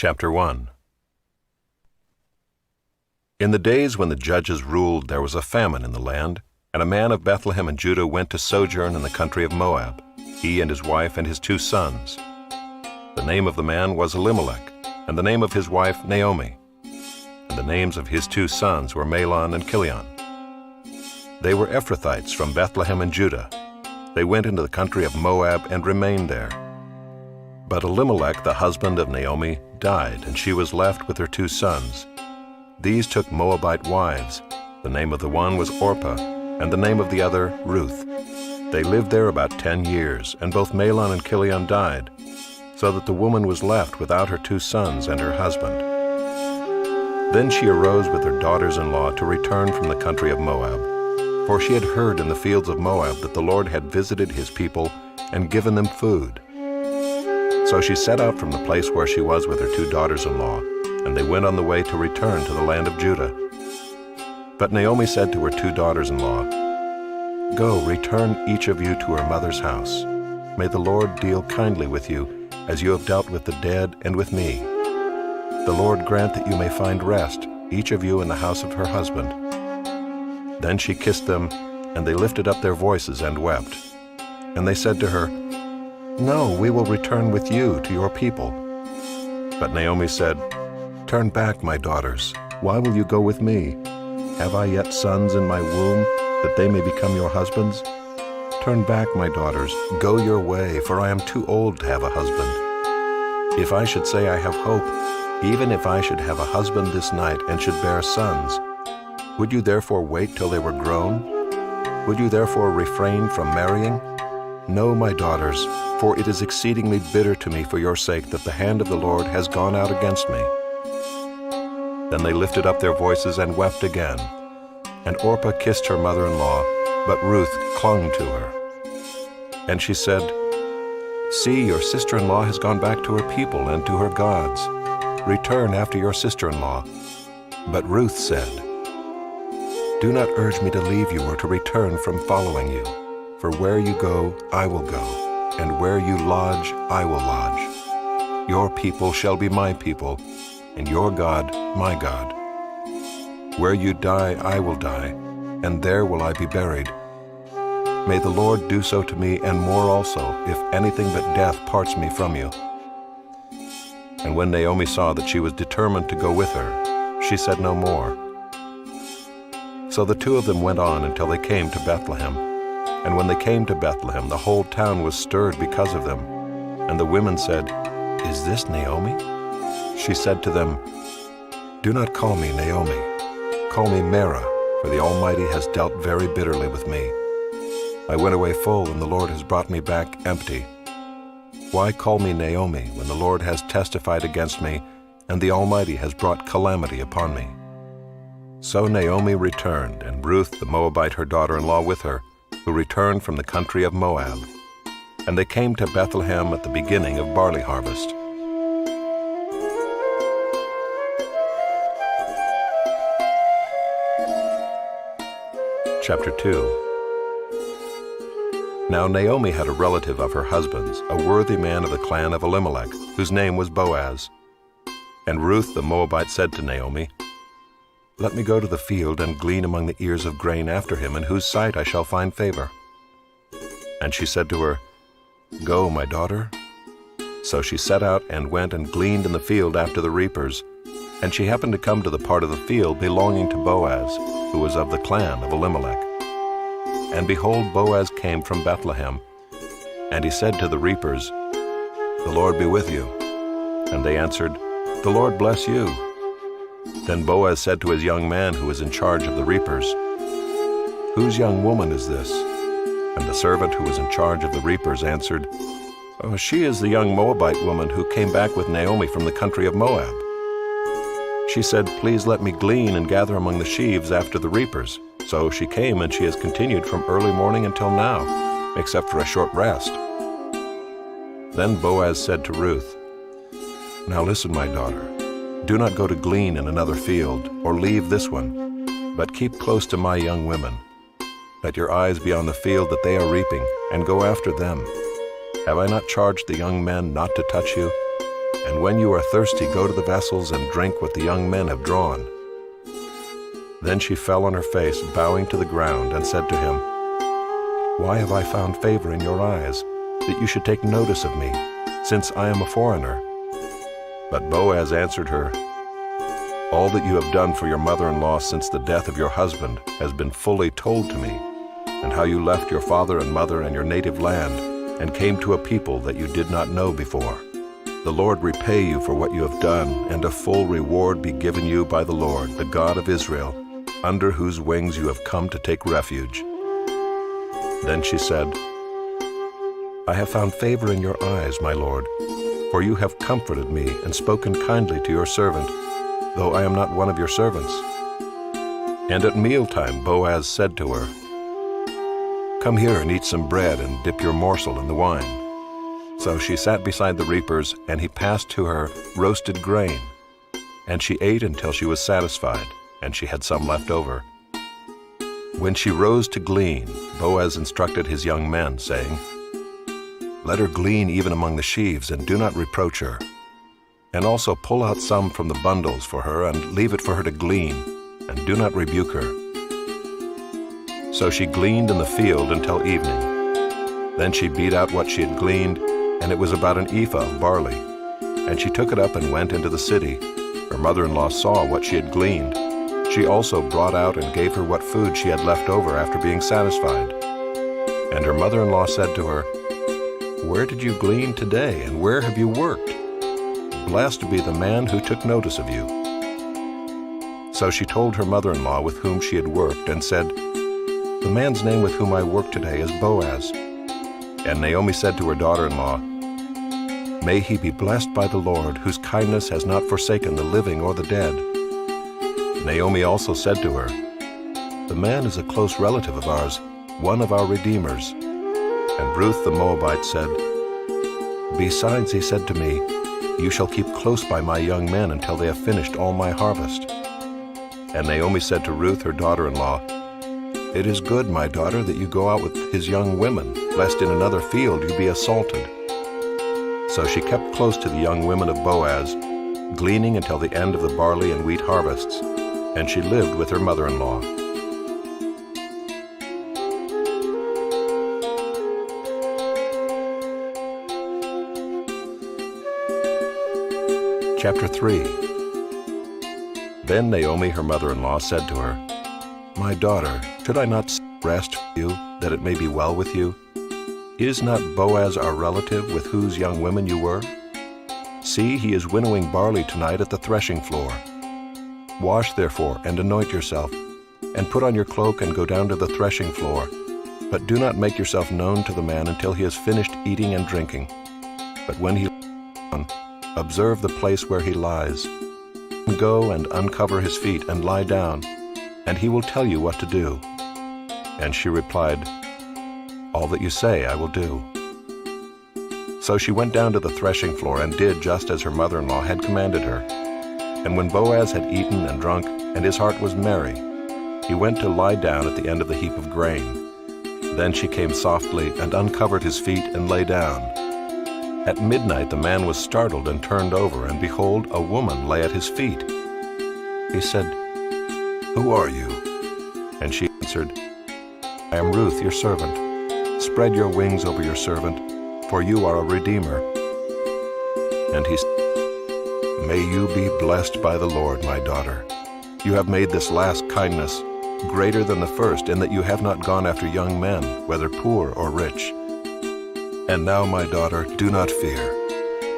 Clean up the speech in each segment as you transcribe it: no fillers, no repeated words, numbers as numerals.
Chapter 1. In the days when the judges ruled, there was a famine in the land, and a man of Bethlehem in Judah went to sojourn in the country of Moab, he and his wife and his 2 sons. The name of the man was Elimelech, and the name of his wife Naomi, and the names of his 2 sons were Mahlon and Chilion. They were Ephrathites from Bethlehem in Judah. They went into the country of Moab and remained there. But Elimelech, the husband of Naomi, died, and she was left with her 2 sons. These took Moabite wives. The name of the one was Orpah, and the name of the other Ruth. They lived there about 10 years, and both Mahlon and Chilion died, so that the woman was left without her 2 sons and her husband. Then she arose with her daughters-in-law to return from the country of Moab, for she had heard in the fields of Moab that the Lord had visited his people and given them food. So she set out from the place where she was with her 2 daughters-in-law, and they went on the way to return to the land of Judah. But Naomi said to her 2 daughters-in-law, "Go, return each of you to her mother's house. May the Lord deal kindly with you, as you have dealt with the dead and with me. The Lord grant that you may find rest, each of you in the house of her husband." Then she kissed them, and they lifted up their voices and wept. And they said to her, "No, we will return with you to your people." But Naomi said, "Turn back, my daughters. Why will you go with me? Have I yet sons in my womb, that they may become your husbands? Turn back, my daughters, go your way, for I am too old to have a husband. If I should say I have hope, even if I should have a husband this night and should bear sons, would you therefore wait till they were grown? Would you therefore refrain from marrying? No, my daughters, for it is exceedingly bitter to me for your sake that the hand of the Lord has gone out against me." Then they lifted up their voices and wept again. And Orpah kissed her mother-in-law, but Ruth clung to her. And she said, "See, your sister-in-law has gone back to her people and to her gods. Return after your sister-in-law." But Ruth said, "Do not urge me to leave you or to return from following you. For where you go, I will go, and where you lodge, I will lodge. Your people shall be my people, and your God, my God. Where you die, I will die, and there will I be buried. May the Lord do so to me, and more also, if anything but death parts me from you." And when Naomi saw that she was determined to go with her, she said no more. So the 2 of them went on until they came to Bethlehem. And when they came to Bethlehem, the whole town was stirred because of them. And the women said, "Is this Naomi?" She said to them, "Do not call me Naomi. Call me Mara, for the Almighty has dealt very bitterly with me. I went away full, and the Lord has brought me back empty. Why call me Naomi, when the Lord has testified against me, and the Almighty has brought calamity upon me?" So Naomi returned, and Ruth the Moabite her daughter-in-law with her, who returned from the country of Moab. And they came to Bethlehem at the beginning of barley harvest. Chapter 2. Now Naomi had a relative of her husband's, a worthy man of the clan of Elimelech, whose name was Boaz. And Ruth the Moabite said to Naomi, "Let me go to the field and glean among the ears of grain after him, in whose sight I shall find favor." And she said to her, "Go, my daughter." So she set out and went and gleaned in the field after the reapers. And she happened to come to the part of the field belonging to Boaz, who was of the clan of Elimelech. And behold, Boaz came from Bethlehem, and he said to the reapers, "The Lord be with you." And they answered, "The Lord bless you." Then Boaz said to his young man who was in charge of the reapers, "Whose young woman is this?" And the servant who was in charge of the reapers answered, "Oh, she is the young Moabite woman who came back with Naomi from the country of Moab. She said, 'Please let me glean and gather among the sheaves after the reapers.' So she came, and she has continued from early morning until now, except for a short rest." Then Boaz said to Ruth, "Now listen, my daughter. Do not go to glean in another field, or leave this one, but keep close to my young women. Let your eyes be on the field that they are reaping, and go after them. Have I not charged the young men not to touch you? And when you are thirsty, go to the vessels and drink what the young men have drawn." Then she fell on her face, bowing to the ground, and said to him, "Why have I found favor in your eyes, that you should take notice of me, since I am a foreigner?" But Boaz answered her, "All that you have done for your mother-in-law since the death of your husband has been fully told to me, and how you left your father and mother and your native land, and came to a people that you did not know before. The Lord repay you for what you have done, and a full reward be given you by the Lord, the God of Israel, under whose wings you have come to take refuge." Then she said, "I have found favor in your eyes, my lord, for you have comforted me and spoken kindly to your servant, though I am not one of your servants." And at mealtime Boaz said to her, "Come here and eat some bread and dip your morsel in the wine." So she sat beside the reapers, and he passed to her roasted grain. And she ate until she was satisfied, and she had some left over. When she rose to glean, Boaz instructed his young men, saying, "Let her glean even among the sheaves, and do not reproach her. And also pull out some from the bundles for her, and leave it for her to glean, and do not rebuke her." So she gleaned in the field until evening. Then she beat out what she had gleaned, and it was about an ephah of barley. And she took it up and went into the city. Her mother-in-law saw what she had gleaned. She also brought out and gave her what food she had left over after being satisfied. And her mother-in-law said to her, "Where did you glean today, and where have you worked? Blessed be the man who took notice of you." So she told her mother-in-law with whom she had worked, and said, "The man's name with whom I work today is Boaz." And Naomi said to her daughter-in-law, "May he be blessed by the Lord, whose kindness has not forsaken the living or the dead." Naomi also said to her, "The man is a close relative of ours, one of our redeemers." And Ruth the Moabite said, "Besides, he said to me, 'You shall keep close by my young men until they have finished all my harvest.'" And Naomi said to Ruth her daughter-in-law, "It is good, my daughter, that you go out with his young women, lest in another field you be assaulted." So she kept close to the young women of Boaz, gleaning until the end of the barley and wheat harvests, and she lived with her mother-in-law. Chapter 3. Then Naomi her mother-in-law said to her, "My daughter, should I not rest for you, that it may be well with you? Is not Boaz our relative, with whose young women you were? See, he is winnowing barley tonight at the threshing floor. Wash therefore, and anoint yourself, and put on your cloak and go down to the threshing floor. But do not make yourself known to the man until he has finished eating and drinking. But when he lies down, observe the place where he lies. Go and uncover his feet and lie down, and he will tell you what to do." And she replied, "All that you say I will do." So she went down to the threshing floor and did just as her mother-in-law had commanded her. And when Boaz had eaten and drunk, and his heart was merry, he went to lie down at the end of the heap of grain. Then she came softly and uncovered his feet and lay down. At midnight the man was startled and turned over, and behold, a woman lay at his feet. He said, "Who are you?" And she answered, "I am Ruth, your servant. Spread your wings over your servant, for you are a redeemer." And he said, "May you be blessed by the Lord, my daughter. You have made this last kindness greater than the first, in that you have not gone after young men, whether poor or rich. And now, my daughter, do not fear.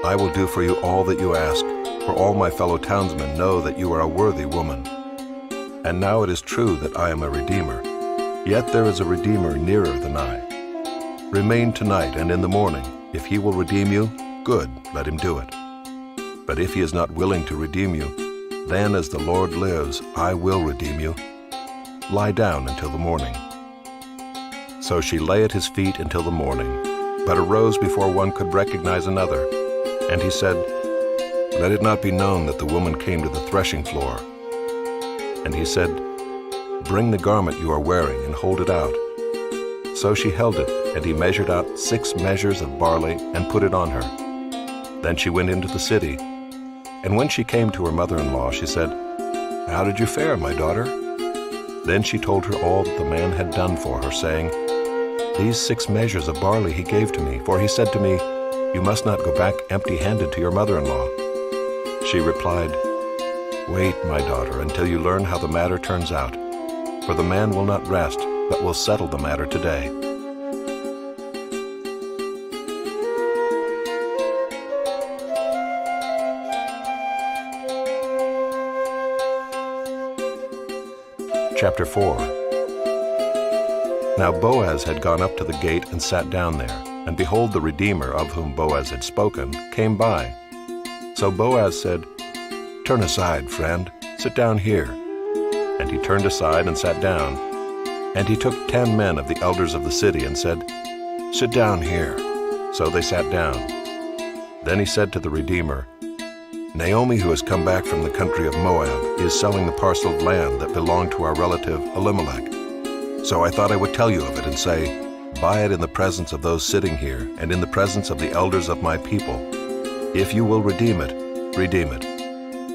I will do for you all that you ask, for all my fellow townsmen know that you are a worthy woman. And now it is true that I am a redeemer, yet there is a redeemer nearer than I. Remain tonight, and in the morning, if he will redeem you, good, let him do it. But if he is not willing to redeem you, then as the Lord lives, I will redeem you. Lie down until the morning." So she lay at his feet until the morning, but arose before one could recognize another. And he said, "Let it not be known that the woman came to the threshing floor." And he said, "Bring the garment you are wearing and hold it out." So she held it, and he measured out 6 measures of barley and put it on her. Then she went into the city, and when she came to her mother-in-law, she said, "How did you fare, my daughter?" Then she told her all that the man had done for her, saying, "These 6 measures of barley he gave to me, for he said to me, 'You must not go back empty-handed to your mother-in-law.'" She replied, "Wait, my daughter, until you learn how the matter turns out, for the man will not rest, but will settle the matter today." Chapter 4. Now Boaz had gone up to the gate and sat down there, and behold, the Redeemer, of whom Boaz had spoken, came by. So Boaz said, "Turn aside, friend, sit down here." And he turned aside and sat down. And he took 10 men of the elders of the city and said, "Sit down here." So they sat down. Then he said to the Redeemer, "Naomi, who has come back from the country of Moab, is selling the parcel of land that belonged to our relative Elimelech. So I thought I would tell you of it and say, buy it in the presence of those sitting here and in the presence of the elders of my people. If you will redeem it, redeem it.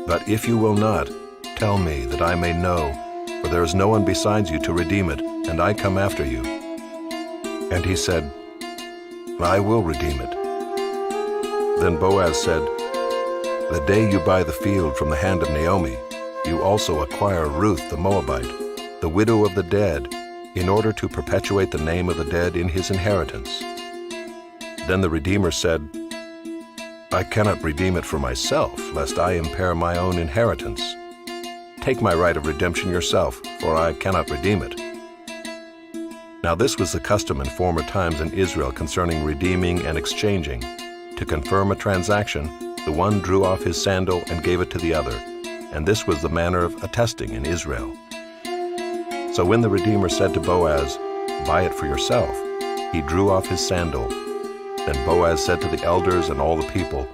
But if you will not, tell me that I may know, for there is no one besides you to redeem it, and I come after you." And he said, "I will redeem it." Then Boaz said, "The day you buy the field from the hand of Naomi, you also acquire Ruth the Moabite, the widow of the dead, in order to perpetuate the name of the dead in his inheritance." Then the Redeemer said, "I cannot redeem it for myself, lest I impair my own inheritance. Take my right of redemption yourself, for I cannot redeem it." Now this was the custom in former times in Israel concerning redeeming and exchanging. To confirm a transaction, the one drew off his sandal and gave it to the other, and this was the manner of attesting in Israel. So when the Redeemer said to Boaz, "Buy it for yourself," he drew off his sandal. Then Boaz said to the elders and all the people,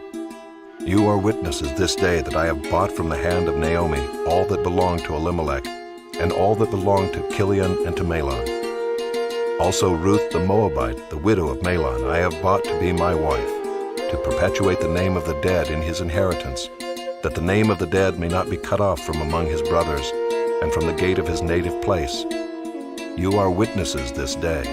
"You are witnesses this day that I have bought from the hand of Naomi all that belonged to Elimelech, and all that belonged to Chilion and to Mahlon. Also Ruth the Moabite, the widow of Mahlon, I have bought to be my wife, to perpetuate the name of the dead in his inheritance, that the name of the dead may not be cut off from among his brothers, and from the gate of his native place. You are witnesses this day."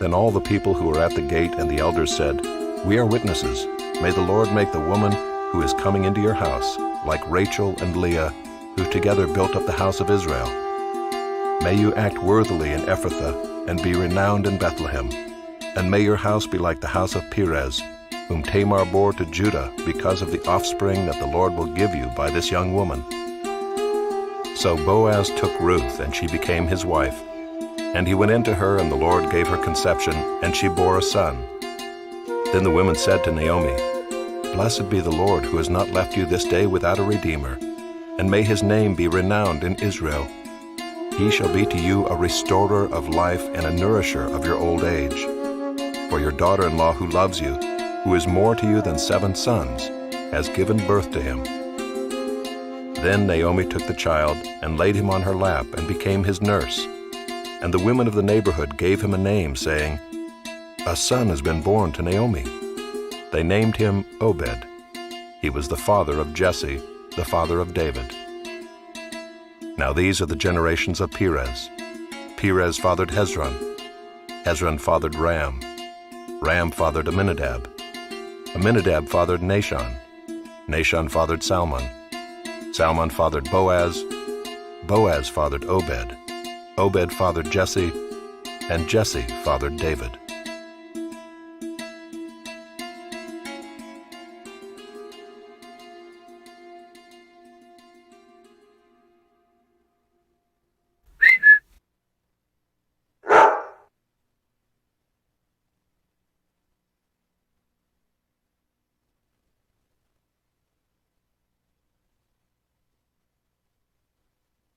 Then all the people who were at the gate and the elders said, "We are witnesses. May the Lord make the woman who is coming into your house like Rachel and Leah, who together built up the house of Israel. May you act worthily in Ephrathah and be renowned in Bethlehem. And may your house be like the house of Perez, whom Tamar bore to Judah because of the offspring that the Lord will give you by this young woman." So Boaz took Ruth, and she became his wife. And he went into her, and the Lord gave her conception, and she bore a son. Then the women said to Naomi, "Blessed be the Lord, who has not left you this day without a redeemer, and may his name be renowned in Israel. He shall be to you a restorer of life and a nourisher of your old age. For your daughter-in-law who loves you, who is more to you than 7 sons, has given birth to him." Then Naomi took the child and laid him on her lap and became his nurse. And the women of the neighborhood gave him a name, saying, "A son has been born to Naomi." They named him Obed. He was the father of Jesse, the father of David. Now these are the generations of Perez. Perez fathered Hezron. Hezron fathered Ram. Ram fathered Amminadab. Amminadab fathered Nahshon. Nahshon fathered Salmon. Salmon fathered Boaz. Boaz fathered Obed. Obed fathered Jesse. And Jesse fathered David.